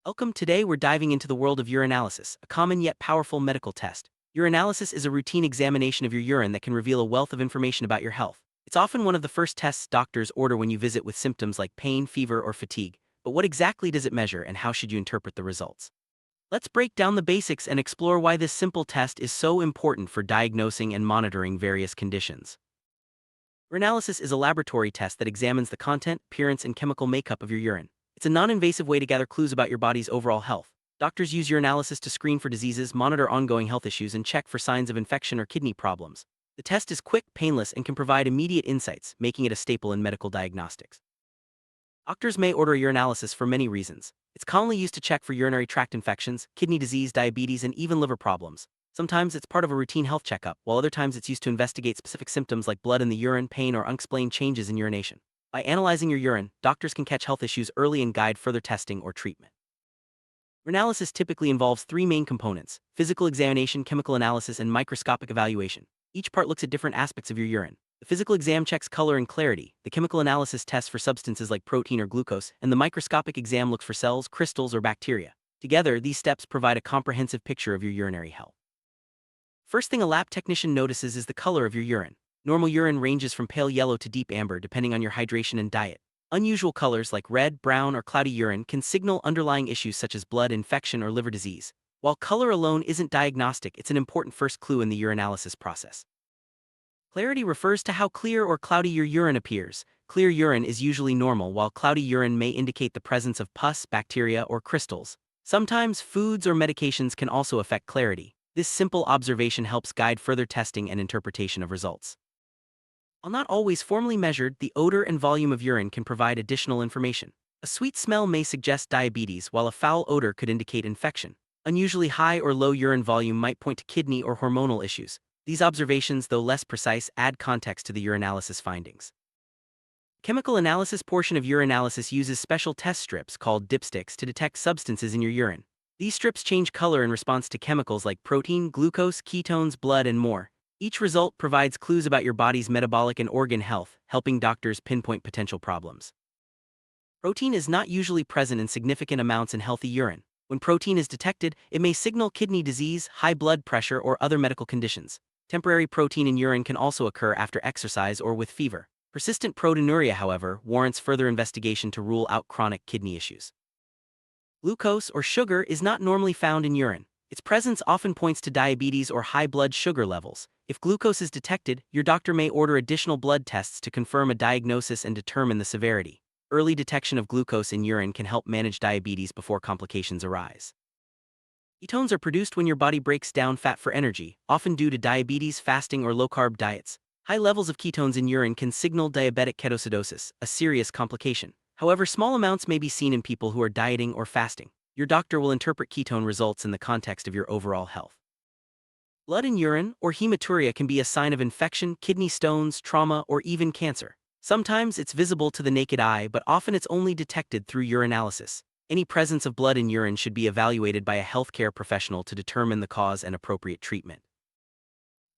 Welcome. Today we're diving into the world of urinalysis, a common yet powerful medical test. Urinalysis is a routine examination of your urine that can reveal a wealth of information about your health. It's often one of the first tests doctors order when you visit with symptoms like pain, fever, or fatigue. But what exactly does it measure and how should you interpret the results? Let's break down the basics and explore why this simple test is so important for diagnosing and monitoring various conditions. Urinalysis is a laboratory test that examines the content, appearance, and chemical makeup of your urine. It's a non-invasive way to gather clues about your body's overall health. Doctors use urinalysis to screen for diseases, monitor ongoing health issues, and check for signs of infection or kidney problems. The test is quick, painless, and can provide immediate insights, making it a staple in medical diagnostics. Doctors may order a urinalysis for many reasons. It's commonly used to check for urinary tract infections, kidney disease, diabetes, and even liver problems. Sometimes it's part of a routine health checkup, while other times it's used to investigate specific symptoms like blood in the urine, pain, or unexplained changes in urination. By analyzing your urine, doctors can catch health issues early and guide further testing or treatment. Urinalysis typically involves three main components: physical examination, chemical analysis, and microscopic evaluation. Each part looks at different aspects of your urine. The physical exam checks color and clarity, the chemical analysis tests for substances like protein or glucose, and the microscopic exam looks for cells, crystals, or bacteria. Together, these steps provide a comprehensive picture of your urinary health. First thing a lab technician notices is the color of your urine. Normal urine ranges from pale yellow to deep amber depending on your hydration and diet. Unusual colors like red, brown, or cloudy urine can signal underlying issues such as blood infection or liver disease. While color alone isn't diagnostic, it's an important first clue in the urinalysis process. Clarity refers to how clear or cloudy your urine appears. Clear urine is usually normal, while cloudy urine may indicate the presence of pus, bacteria, or crystals. Sometimes foods or medications can also affect clarity. This simple observation helps guide further testing and interpretation of results. While not always formally measured, the odor and volume of urine can provide additional information. A sweet smell may suggest diabetes, while a foul odor could indicate infection. Unusually high or low urine volume might point to kidney or hormonal issues. These observations, though less precise, add context to the urinalysis findings. Chemical analysis portion of urinalysis uses special test strips called dipsticks to detect substances in your urine. These strips change color in response to chemicals like protein, glucose, ketones, blood, and more. Each result provides clues about your body's metabolic and organ health, helping doctors pinpoint potential problems. Protein is not usually present in significant amounts in healthy urine. When protein is detected, it may signal kidney disease, high blood pressure, or other medical conditions. Temporary protein in urine can also occur after exercise or with fever. Persistent proteinuria, however, warrants further investigation to rule out chronic kidney issues. Glucose or sugar is not normally found in urine. Its presence often points to diabetes or high blood sugar levels. If glucose is detected, your doctor may order additional blood tests to confirm a diagnosis and determine the severity. Early detection of glucose in urine can help manage diabetes before complications arise. Ketones are produced when your body breaks down fat for energy, often due to diabetes, fasting, or low-carb diets. High levels of ketones in urine can signal diabetic ketoacidosis, a serious complication. However, small amounts may be seen in people who are dieting or fasting. Your doctor will interpret ketone results in the context of your overall health. Blood in urine or hematuria can be a sign of infection, kidney stones, trauma, or even cancer. Sometimes it's visible to the naked eye, but often it's only detected through urinalysis. Any presence of blood in urine should be evaluated by a healthcare professional to determine the cause and appropriate treatment.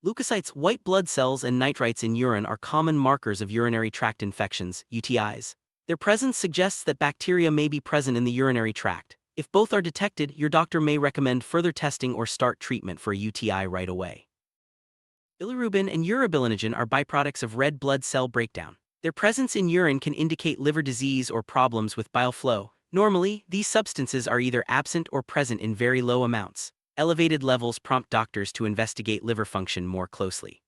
Leukocytes, white blood cells, and nitrites in urine are common markers of urinary tract infections, UTIs. Their presence suggests that bacteria may be present in the urinary tract. If both are detected, your doctor may recommend further testing or start treatment for a UTI right away. Bilirubin and urobilinogen are byproducts of red blood cell breakdown. Their presence in urine can indicate liver disease or problems with bile flow. Normally, these substances are either absent or present in very low amounts. Elevated levels prompt doctors to investigate liver function more closely.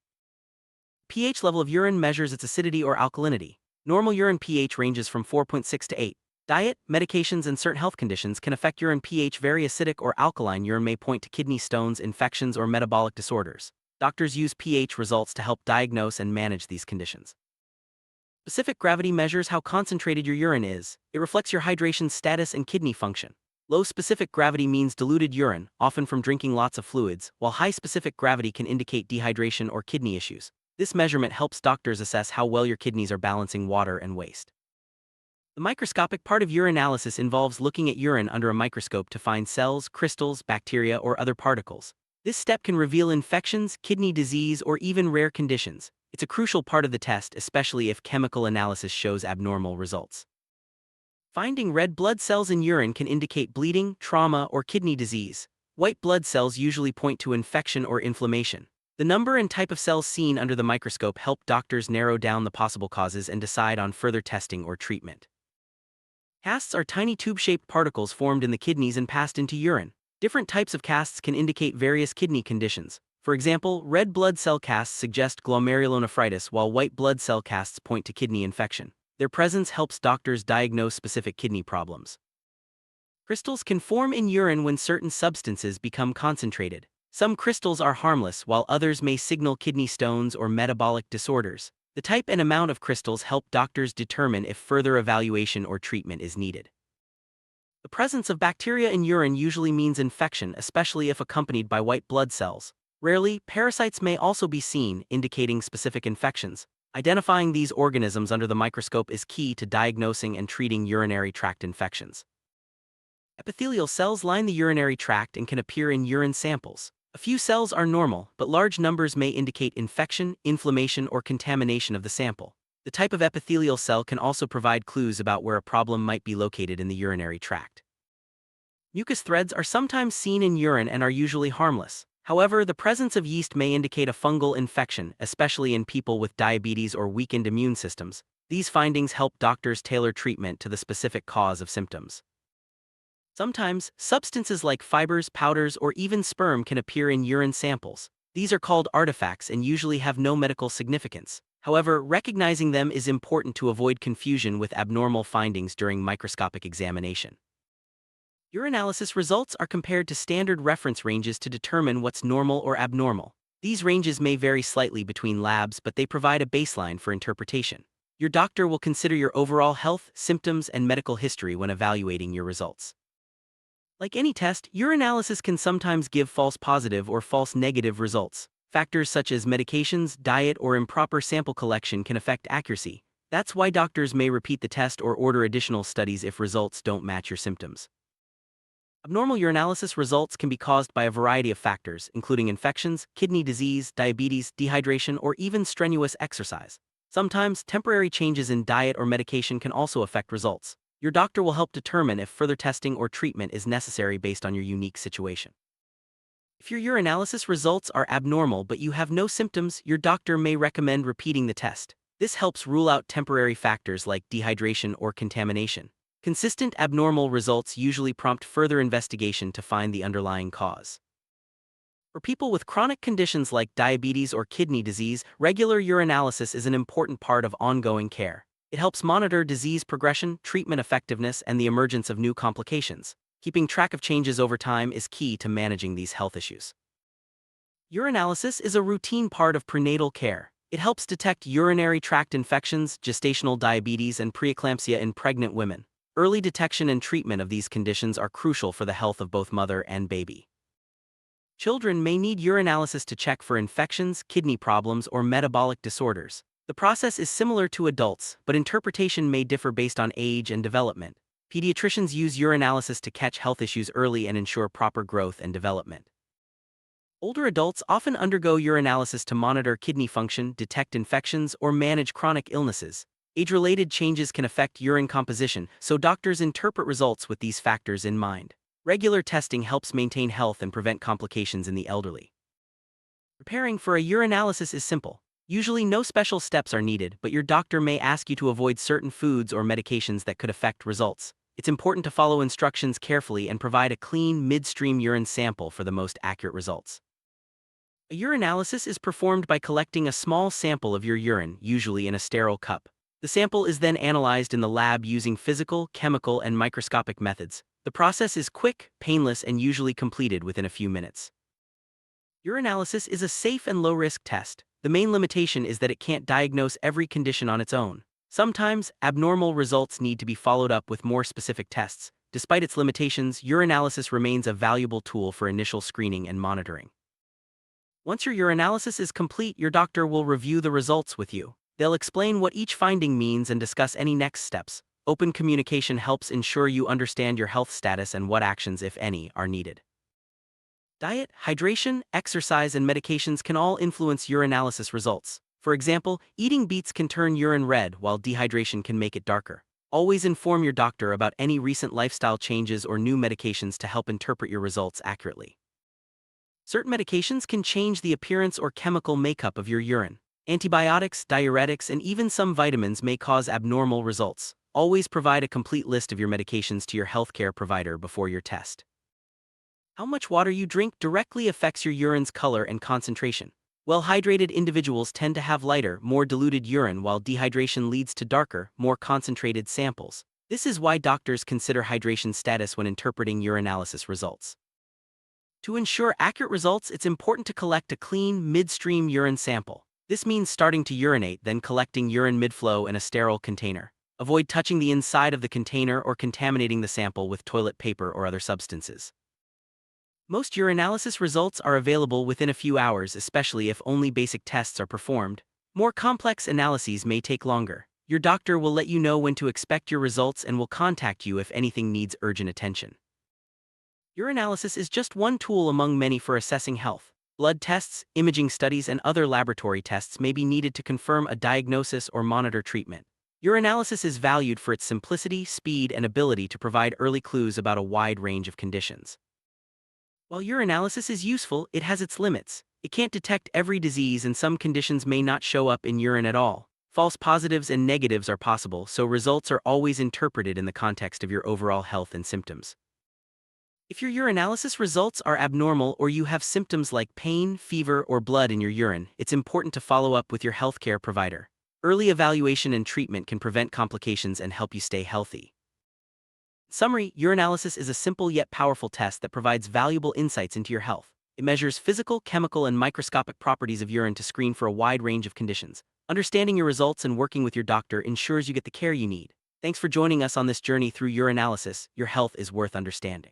pH level of urine measures its acidity or alkalinity. Normal urine pH ranges from 4.6 to 8. Diet, medications, and certain health conditions can affect urine pH. Very acidic or alkaline urine may point to kidney stones, infections, or metabolic disorders. Doctors use pH results to help diagnose and manage these conditions. Specific gravity measures how concentrated your urine is. It reflects your hydration status and kidney function. Low specific gravity means diluted urine, often from drinking lots of fluids, while high specific gravity can indicate dehydration or kidney issues. This measurement helps doctors assess how well your kidneys are balancing water and waste. The microscopic part of urinalysis involves looking at urine under a microscope to find cells, crystals, bacteria, or other particles. This step can reveal infections, kidney disease, or even rare conditions. It's a crucial part of the test, especially if chemical analysis shows abnormal results. Finding red blood cells in urine can indicate bleeding, trauma, or kidney disease. White blood cells usually point to infection or inflammation. The number and type of cells seen under the microscope help doctors narrow down the possible causes and decide on further testing or treatment. Casts are tiny tube-shaped particles formed in the kidneys and passed into urine. Different types of casts can indicate various kidney conditions. For example, red blood cell casts suggest glomerulonephritis, while white blood cell casts point to kidney infection. Their presence helps doctors diagnose specific kidney problems. Crystals can form in urine when certain substances become concentrated. Some crystals are harmless, while others may signal kidney stones or metabolic disorders. The type and amount of crystals help doctors determine if further evaluation or treatment is needed. The presence of bacteria in urine usually means infection, especially if accompanied by white blood cells. Rarely, parasites may also be seen, indicating specific infections. Identifying these organisms under the microscope is key to diagnosing and treating urinary tract infections. Epithelial cells line the urinary tract and can appear in urine samples. A few cells are normal, but large numbers may indicate infection, inflammation, or contamination of the sample. The type of epithelial cell can also provide clues about where a problem might be located in the urinary tract. Mucus threads are sometimes seen in urine and are usually harmless. However, the presence of yeast may indicate a fungal infection, especially in people with diabetes or weakened immune systems. These findings help doctors tailor treatment to the specific cause of symptoms. Sometimes, substances like fibers, powders, or even sperm can appear in urine samples. These are called artifacts and usually have no medical significance. However, recognizing them is important to avoid confusion with abnormal findings during microscopic examination. Urinalysis results are compared to standard reference ranges to determine what's normal or abnormal. These ranges may vary slightly between labs, but they provide a baseline for interpretation. Your doctor will consider your overall health, symptoms, and medical history when evaluating your results. Like any test, urinalysis can sometimes give false positive or false negative results. Factors such as medications, diet, or improper sample collection can affect accuracy. That's why doctors may repeat the test or order additional studies if results don't match your symptoms. Abnormal urinalysis results can be caused by a variety of factors, including infections, kidney disease, diabetes, dehydration, or even strenuous exercise. Sometimes, temporary changes in diet or medication can also affect results. Your doctor will help determine if further testing or treatment is necessary based on your unique situation. If your urinalysis results are abnormal but you have no symptoms, your doctor may recommend repeating the test. This helps rule out temporary factors like dehydration or contamination. Consistent abnormal results usually prompt further investigation to find the underlying cause. For people with chronic conditions like diabetes or kidney disease, regular urinalysis is an important part of ongoing care. It helps monitor disease progression, treatment effectiveness, and the emergence of new complications. Keeping track of changes over time is key to managing these health issues. Urinalysis is a routine part of prenatal care. It helps detect urinary tract infections, gestational diabetes, and preeclampsia in pregnant women. Early detection and treatment of these conditions are crucial for the health of both mother and baby. Children may need urinalysis to check for infections, kidney problems, or metabolic disorders. The process is similar to adults, but interpretation may differ based on age and development. Pediatricians use urinalysis to catch health issues early and ensure proper growth and development. Older adults often undergo urinalysis to monitor kidney function, detect infections, or manage chronic illnesses. Age-related changes can affect urine composition, so doctors interpret results with these factors in mind. Regular testing helps maintain health and prevent complications in the elderly. Preparing for a urinalysis is simple. Usually no special steps are needed, but your doctor may ask you to avoid certain foods or medications that could affect results. It's important to follow instructions carefully and provide a clean, midstream urine sample for the most accurate results. A urinalysis is performed by collecting a small sample of your urine, usually in a sterile cup. The sample is then analyzed in the lab using physical, chemical, and microscopic methods. The process is quick, painless, and usually completed within a few minutes. Urinalysis is a safe and low-risk test. The main limitation is that it can't diagnose every condition on its own. Sometimes, abnormal results need to be followed up with more specific tests. Despite its limitations, urinalysis remains a valuable tool for initial screening and monitoring. Once your urinalysis is complete, your doctor will review the results with you. They'll explain what each finding means and discuss any next steps. Open communication helps ensure you understand your health status and what actions, if any, are needed. Diet, hydration, exercise, and medications can all influence urinalysis results. For example, eating beets can turn urine red, while dehydration can make it darker. Always inform your doctor about any recent lifestyle changes or new medications to help interpret your results accurately. Certain medications can change the appearance or chemical makeup of your urine. Antibiotics, diuretics, and even some vitamins may cause abnormal results. Always provide a complete list of your medications to your healthcare provider before your test. How much water you drink directly affects your urine's color and concentration. Well-hydrated individuals tend to have lighter, more diluted urine, while dehydration leads to darker, more concentrated samples. This is why doctors consider hydration status when interpreting urinalysis results. To ensure accurate results, it's important to collect a clean, midstream urine sample. This means starting to urinate, then collecting urine mid-flow in a sterile container. Avoid touching the inside of the container or contaminating the sample with toilet paper or other substances. Most urinalysis results are available within a few hours, especially if only basic tests are performed. More complex analyses may take longer. Your doctor will let you know when to expect your results and will contact you if anything needs urgent attention. Urinalysis is just one tool among many for assessing health. Blood tests, imaging studies, and other laboratory tests may be needed to confirm a diagnosis or monitor treatment. Urinalysis is valued for its simplicity, speed, and ability to provide early clues about a wide range of conditions. While urinalysis is useful, it has its limits. It can't detect every disease, and some conditions may not show up in urine at all. False positives and negatives are possible, so results are always interpreted in the context of your overall health and symptoms. If your urinalysis results are abnormal or you have symptoms like pain, fever, or blood in your urine, it's important to follow up with your healthcare provider. Early evaluation and treatment can prevent complications and help you stay healthy. In summary, urinalysis is a simple yet powerful test that provides valuable insights into your health. It measures physical, chemical, and microscopic properties of urine to screen for a wide range of conditions. Understanding your results and working with your doctor ensures you get the care you need. Thanks for joining us on this journey through urinalysis. Your health is worth understanding.